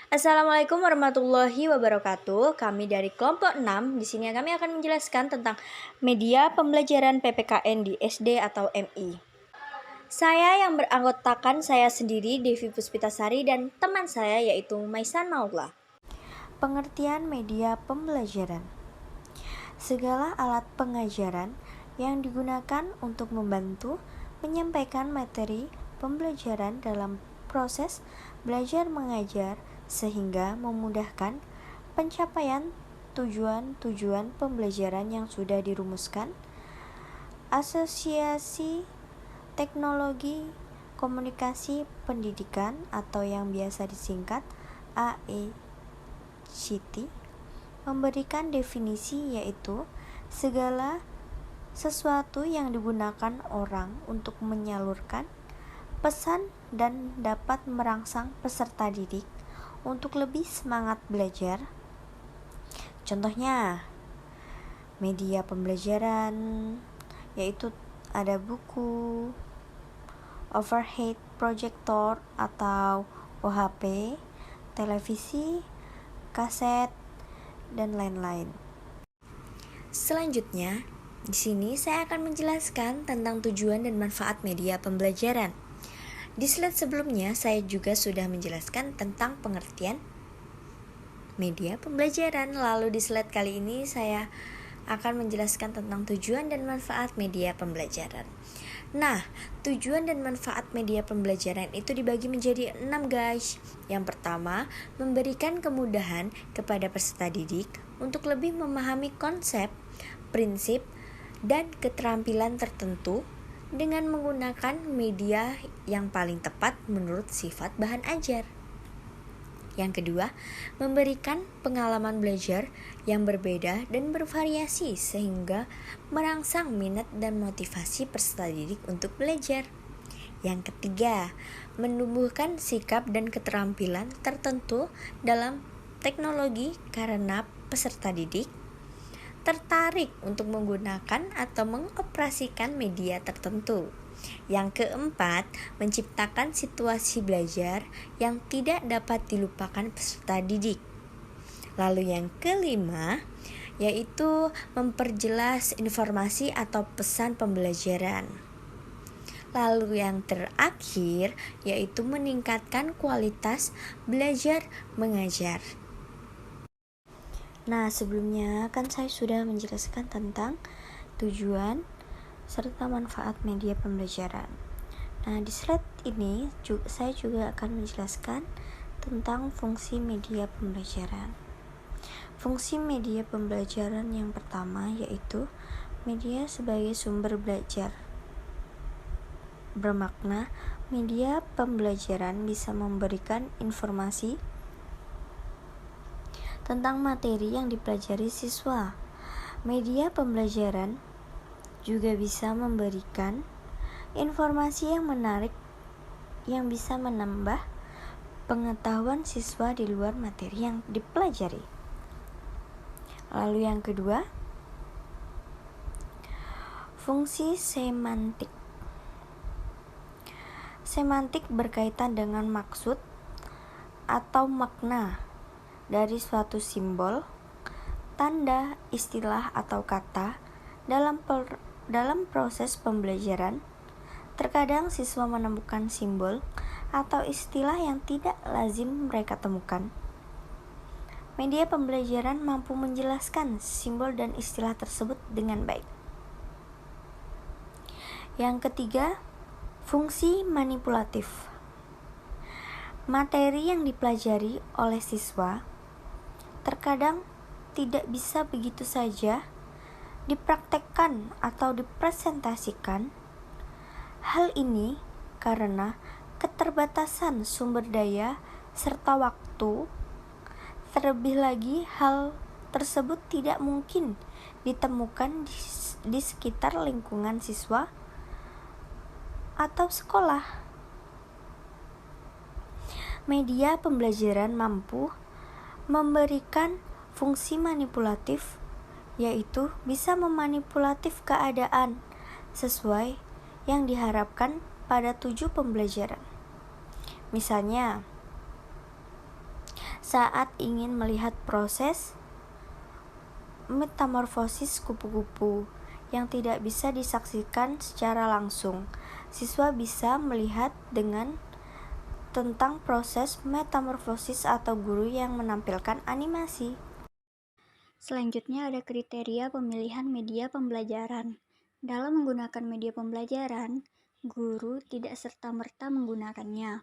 Assalamualaikum warahmatullahi wabarakatuh. Kami dari kelompok 6. Di sini kami akan menjelaskan tentang media pembelajaran PPKN di SD atau MI. Saya yang beranggotakan saya sendiri, Devi Puspitasari, dan teman saya yaitu Maisan Maula. Pengertian media pembelajaran: segala alat pengajaran yang digunakan untuk membantu menyampaikan materi pembelajaran dalam proses belajar mengajar sehingga memudahkan pencapaian tujuan-tujuan pembelajaran yang sudah dirumuskan. Asosiasi Teknologi Komunikasi Pendidikan atau yang biasa disingkat AECT memberikan definisi, yaitu segala sesuatu yang digunakan orang untuk menyalurkan pesan dan dapat merangsang peserta didik untuk lebih semangat belajar. Contohnya, media pembelajaran yaitu ada buku, overhead projector atau OHP, televisi, kaset, dan lain-lain. Selanjutnya, di sini saya akan menjelaskan tentang tujuan dan manfaat media pembelajaran. Di slide sebelumnya saya juga sudah menjelaskan tentang pengertian media pembelajaran. Lalu di slide kali ini saya akan menjelaskan tentang tujuan dan manfaat media pembelajaran. Nah, tujuan dan manfaat media pembelajaran itu dibagi menjadi 6 guys. Yang pertama, memberikan kemudahan kepada peserta didik untuk lebih memahami konsep, prinsip, dan keterampilan tertentu dengan menggunakan media yang paling tepat menurut sifat bahan ajar. Yang kedua, memberikan pengalaman belajar yang berbeda dan bervariasi sehingga merangsang minat dan motivasi peserta didik untuk belajar. Yang ketiga, menumbuhkan sikap dan keterampilan tertentu dalam teknologi karena peserta didik tertarik untuk menggunakan atau mengoperasikan media tertentu. Yang keempat, menciptakan situasi belajar yang tidak dapat dilupakan peserta didik. Lalu yang kelima, yaitu memperjelas informasi atau pesan pembelajaran. Lalu yang terakhir, yaitu meningkatkan kualitas belajar mengajar. Nah, sebelumnya kan saya sudah menjelaskan tentang tujuan serta manfaat media pembelajaran. Nah, di slide ini saya juga akan menjelaskan tentang fungsi media pembelajaran. Fungsi media pembelajaran yang pertama yaitu media sebagai sumber belajar. Bermakna, media pembelajaran bisa memberikan informasi tentang materi yang dipelajari siswa. Media pembelajaran juga bisa memberikan informasi yang menarik yang bisa menambah pengetahuan siswa di luar materi yang dipelajari. Lalu yang kedua, fungsi semantik. Semantik berkaitan dengan maksud atau makna dari suatu simbol, tanda, istilah, atau kata dalam proses pembelajaran. Terkadang siswa menemukan simbol atau istilah yang tidak lazim mereka temukan. Media pembelajaran mampu menjelaskan simbol dan istilah tersebut dengan baik. Yang ketiga, fungsi manipulatif. Materi yang dipelajari oleh siswa terkadang tidak bisa begitu saja dipraktekkan atau dipresentasikan. Hal ini karena keterbatasan sumber daya serta waktu. Terlebih lagi, hal tersebut tidak mungkin ditemukan di sekitar lingkungan siswa atau sekolah. Media pembelajaran mampu memberikan fungsi manipulatif, yaitu bisa memanipulatif keadaan sesuai yang diharapkan pada tujuan pembelajaran. Misalnya, saat ingin melihat proses metamorfosis kupu-kupu yang tidak bisa disaksikan secara langsung. Siswa bisa melihat tentang proses metamorfosis atau guru yang menampilkan animasi. Selanjutnya ada kriteria pemilihan media pembelajaran. Dalam menggunakan media pembelajaran, guru tidak serta-merta menggunakannya.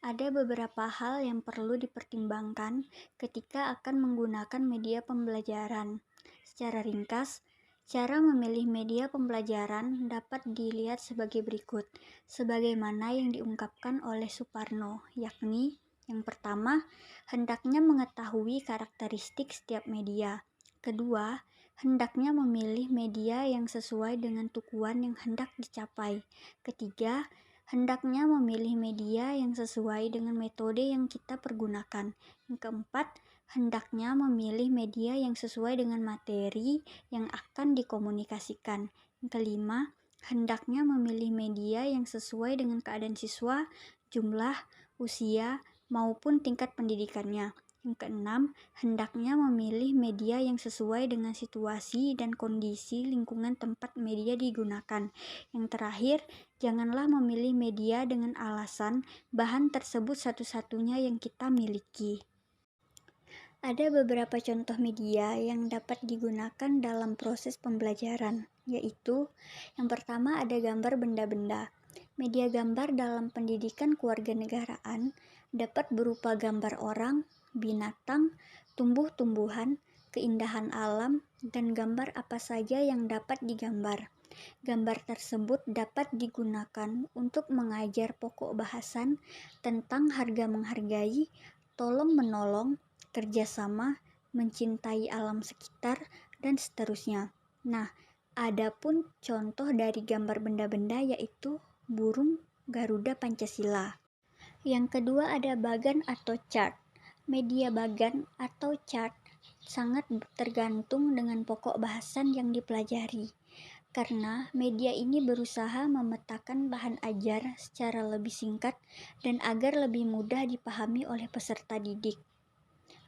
Ada beberapa hal yang perlu dipertimbangkan ketika akan menggunakan media pembelajaran. Secara ringkas, cara memilih media pembelajaran dapat dilihat sebagai berikut, sebagaimana yang diungkapkan oleh Suparno, yakni yang pertama, hendaknya mengetahui karakteristik setiap media. Kedua, hendaknya memilih media yang sesuai dengan tujuan yang hendak dicapai. Ketiga, hendaknya memilih media yang sesuai dengan metode yang kita pergunakan. Yang keempat, hendaknya memilih media yang sesuai dengan materi yang akan dikomunikasikan. Yang kelima, hendaknya memilih media yang sesuai dengan keadaan siswa, jumlah, usia, maupun tingkat pendidikannya. Yang keenam, hendaknya memilih media yang sesuai dengan situasi dan kondisi lingkungan tempat media digunakan. Yang terakhir, janganlah memilih media dengan alasan bahan tersebut satu-satunya yang kita miliki. Ada beberapa contoh media yang dapat digunakan dalam proses pembelajaran, yaitu yang pertama ada gambar benda-benda. Media gambar dalam pendidikan kewarganegaraan dapat berupa gambar orang, binatang, tumbuh-tumbuhan, keindahan alam, dan gambar apa saja yang dapat digambar. Gambar tersebut dapat digunakan untuk mengajar pokok bahasan tentang harga menghargai, tolong menolong, kerjasama, mencintai alam sekitar, dan seterusnya. Nah, adapun contoh dari gambar benda-benda yaitu burung Garuda Pancasila. Yang kedua ada bagan atau chart. Media bagan atau chart sangat tergantung dengan pokok bahasan yang dipelajari, karena media ini berusaha memetakan bahan ajar secara lebih singkat dan agar lebih mudah dipahami oleh peserta didik.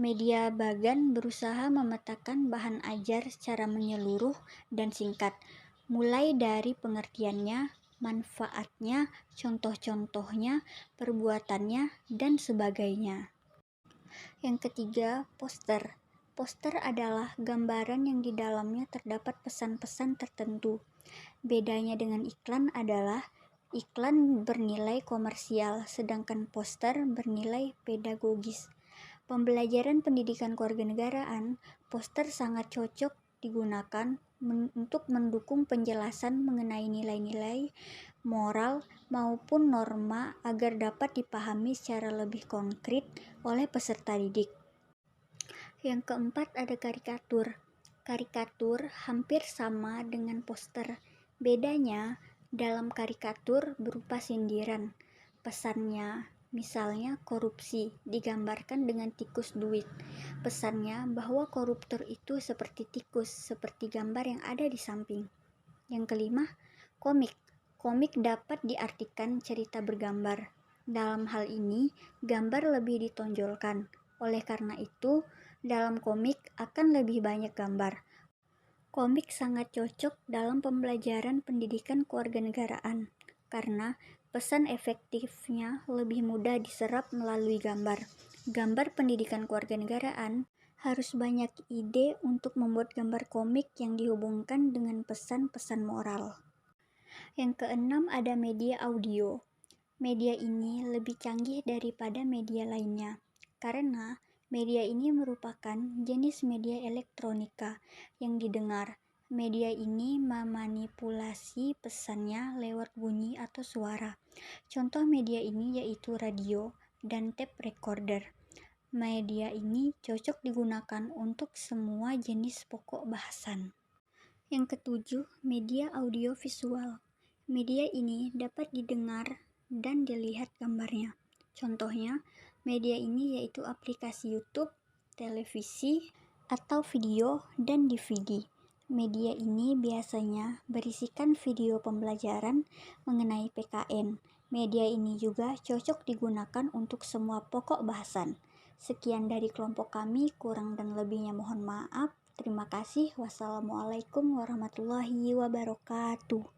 Media bagan berusaha memetakan bahan ajar secara menyeluruh dan singkat, mulai dari pengertiannya, manfaatnya, contoh-contohnya, perbuatannya, dan sebagainya. Yang ketiga, poster. Poster adalah gambaran yang di dalamnya terdapat pesan-pesan tertentu. Bedanya dengan iklan adalah iklan bernilai komersial, sedangkan poster bernilai pedagogis. Pembelajaran pendidikan kewarganegaraan, poster sangat cocok digunakan untuk mendukung penjelasan mengenai nilai-nilai, moral, maupun norma agar dapat dipahami secara lebih konkret oleh peserta didik. Yang keempat ada karikatur. Karikatur hampir sama dengan poster. Bedanya, dalam karikatur berupa sindiran. Pesannya, misalnya korupsi, digambarkan dengan tikus duit. Pesannya bahwa koruptor itu seperti tikus, seperti gambar yang ada di samping. Yang kelima, komik. Komik dapat diartikan cerita bergambar. Dalam hal ini, gambar lebih ditonjolkan. Oleh karena itu, dalam komik akan lebih banyak gambar. Komik sangat cocok dalam pembelajaran pendidikan kewarganegaraan karena pesan efektifnya lebih mudah diserap melalui gambar. Gambar pendidikan kewarganegaraan harus banyak ide untuk membuat gambar komik yang dihubungkan dengan pesan-pesan moral. Yang keenam ada media audio. Media ini lebih canggih daripada media lainnya karena media ini merupakan jenis media elektronika yang didengar. Media ini memanipulasi pesannya lewat bunyi atau suara. Contoh media ini yaitu radio dan tape recorder. Media ini cocok digunakan untuk semua jenis pokok bahasan. Yang ketujuh, media audiovisual. Media ini dapat didengar dan dilihat gambarnya. Contohnya, media ini yaitu aplikasi YouTube, televisi, atau video, dan DVD. Media ini biasanya berisikan video pembelajaran mengenai PKN. Media ini juga cocok digunakan untuk semua pokok bahasan. Sekian dari kelompok kami, kurang dan lebihnya mohon maaf. Terima kasih. Wassalamualaikum warahmatullahi wabarakatuh.